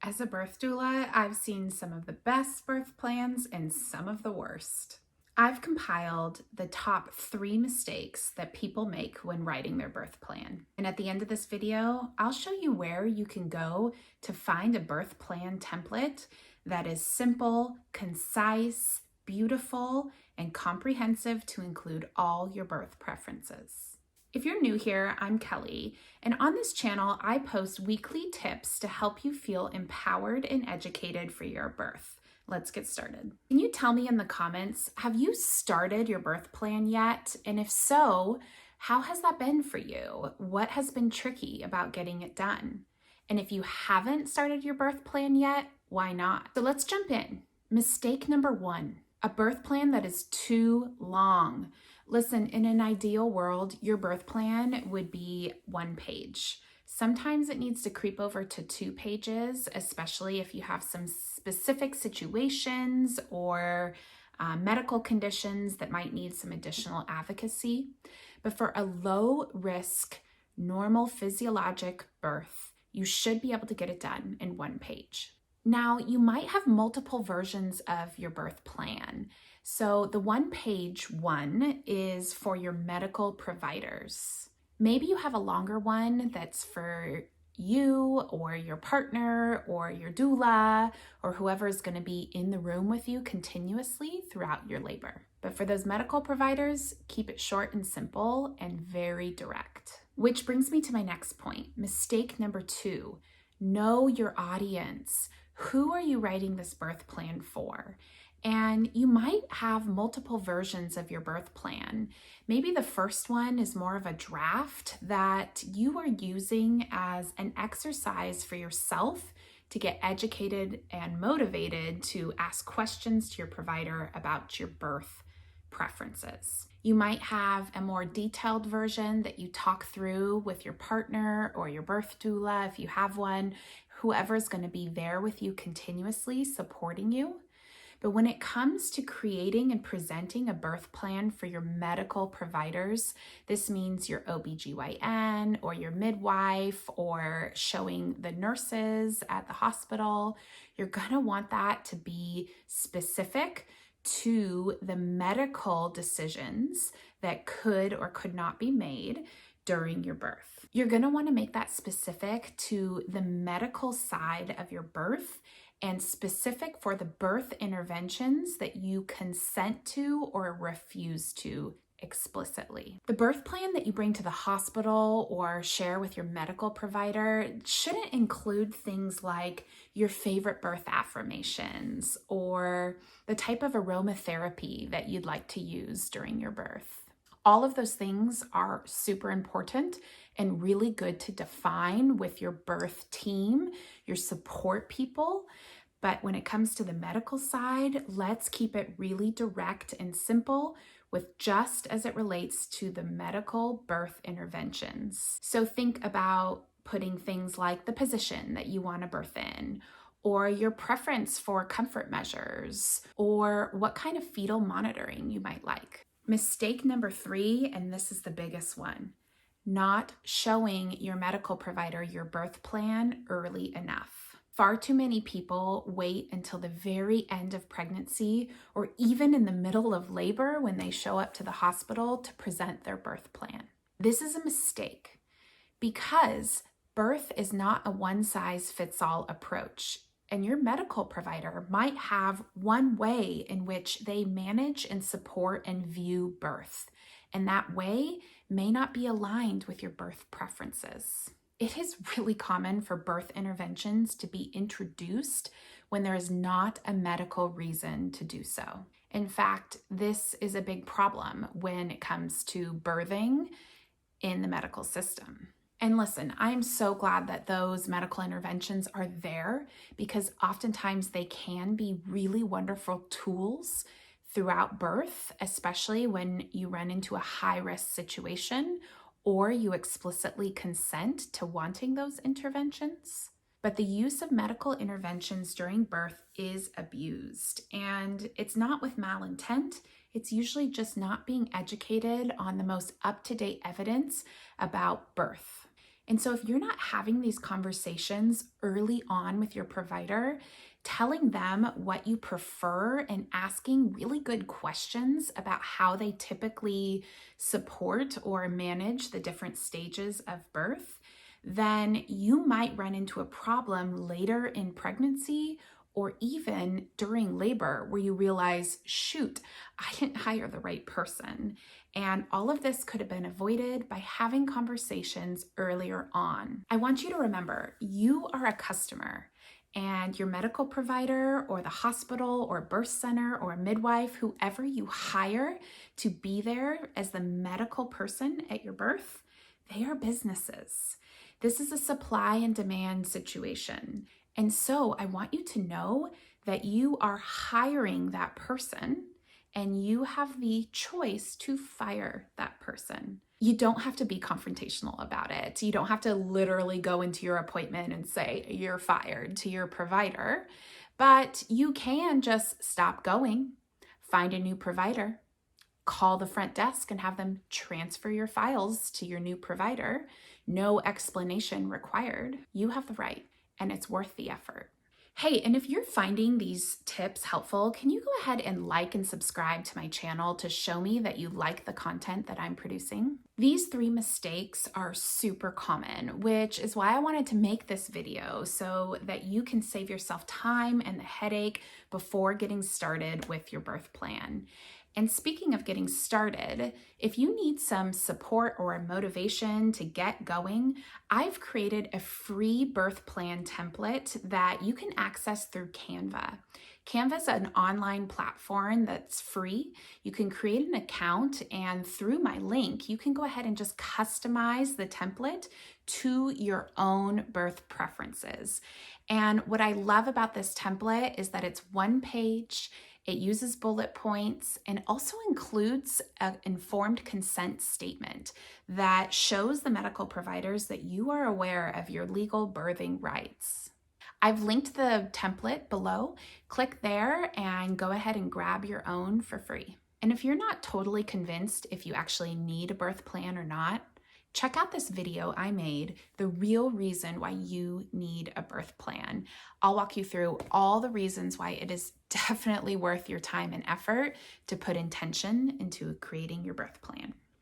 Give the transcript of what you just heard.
As a birth doula, I've seen some of the best birth plans and some of the worst. I've compiled the top 3 mistakes that people make when writing their birth plan. And at the end of this video, I'll show you where you can go to find a birth plan template that is simple, concise, beautiful, and comprehensive to include all your birth preferences. If you're new here, I'm Kelly, and on this channel, I post weekly tips to help you feel empowered and educated for your birth. Let's get started. Can you tell me in the comments, have you started your birth plan yet? And if so, how has that been for you? What has been tricky about getting it done? And if you haven't started your birth plan yet, why not? So let's jump in. Mistake number 1, a birth plan that is too long. Listen, in an ideal world, your birth plan would be 1 page. Sometimes it needs to creep over to 2 pages, especially if you have some specific situations or medical conditions that might need some additional advocacy. But for a low risk, normal physiologic birth, you should be able to get it done in 1 page. Now, you might have multiple versions of your birth plan. So the 1-page one is for your medical providers. Maybe you have a longer one that's for you or your partner or your doula or whoever is going to be in the room with you continuously throughout your labor. But for those medical providers, keep it short and simple and very direct. Which brings me to my next point. Mistake number 2, know your audience. Who are you writing this birth plan for? And you might have multiple versions of your birth plan. Maybe the first one is more of a draft that you are using as an exercise for yourself to get educated and motivated to ask questions to your provider about your birth preferences. You might have a more detailed version that you talk through with your partner or your birth doula, if you have one, whoever is going to be there with you continuously supporting you. But when it comes to creating and presenting a birth plan for your medical providers, this means your OBGYN or your midwife or showing the nurses at the hospital, you're gonna want that to be specific to the medical decisions that could or could not be made during your birth. You're gonna wanna make that specific to the medical side of your birth and specific for the birth interventions that you consent to or refuse to explicitly. The birth plan that you bring to the hospital or share with your medical provider shouldn't include things like your favorite birth affirmations or the type of aromatherapy that you'd like to use during your birth. All of those things are super important and really good to define with your birth team, your support people. But when it comes to the medical side, let's keep it really direct and simple with just as it relates to the medical birth interventions. So think about putting things like the position that you want to birth in, or your preference for comfort measures, or what kind of fetal monitoring you might like. Mistake number 3, and this is the biggest one, not showing your medical provider your birth plan early enough. Far too many people wait until the very end of pregnancy or even in the middle of labor when they show up to the hospital to present their birth plan. This is a mistake because birth is not a one-size-fits-all approach. And your medical provider might have one way in which they manage and support and view birth. And that way may not be aligned with your birth preferences. It is really common for birth interventions to be introduced when there is not a medical reason to do so. In fact, this is a big problem when it comes to birthing in the medical system. And listen, I'm so glad that those medical interventions are there because oftentimes they can be really wonderful tools throughout birth, especially when you run into a high-risk situation or you explicitly consent to wanting those interventions. But the use of medical interventions during birth is abused, and it's not with malintent. It's usually just not being educated on the most up-to-date evidence about birth. And so if you're not having these conversations early on with your provider, telling them what you prefer and asking really good questions about how they typically support or manage the different stages of birth, then you might run into a problem later in pregnancy or even during labor where you realize, shoot, I didn't hire the right person. And all of this could have been avoided by having conversations earlier on. I want you to remember, you are a customer, and your medical provider or the hospital or birth center or midwife, whoever you hire to be there as the medical person at your birth, they are businesses. This is a supply and demand situation. And so I want you to know that you are hiring that person and you have the choice to fire that person. You don't have to be confrontational about it. You don't have to literally go into your appointment and say you're fired to your provider, but you can just stop going, find a new provider, call the front desk and have them transfer your files to your new provider. No explanation required. You have the right, and it's worth the effort. Hey, and if you're finding these tips helpful, can you go ahead and like and subscribe to my channel to show me that you like the content that I'm producing? These 3 mistakes are super common, which is why I wanted to make this video so that you can save yourself time and the headache before getting started with your birth plan. And speaking of getting started, if you need some support or motivation to get going, I've created a free birth plan template that you can access through Canva. Canva is an online platform that's free. You can create an account, and through my link, you can go ahead and just customize the template to your own birth preferences. And what I love about this template is that it's 1 page. It uses bullet points and also includes an informed consent statement that shows the medical providers that you are aware of your legal birthing rights. I've linked the template below. Click there and go ahead and grab your own for free. And if you're not totally convinced if you actually need a birth plan or not, check out this video I made, The Real Reason Why You Need a Birth Plan. I'll walk you through all the reasons why it is definitely worth your time and effort to put intention into creating your birth plan.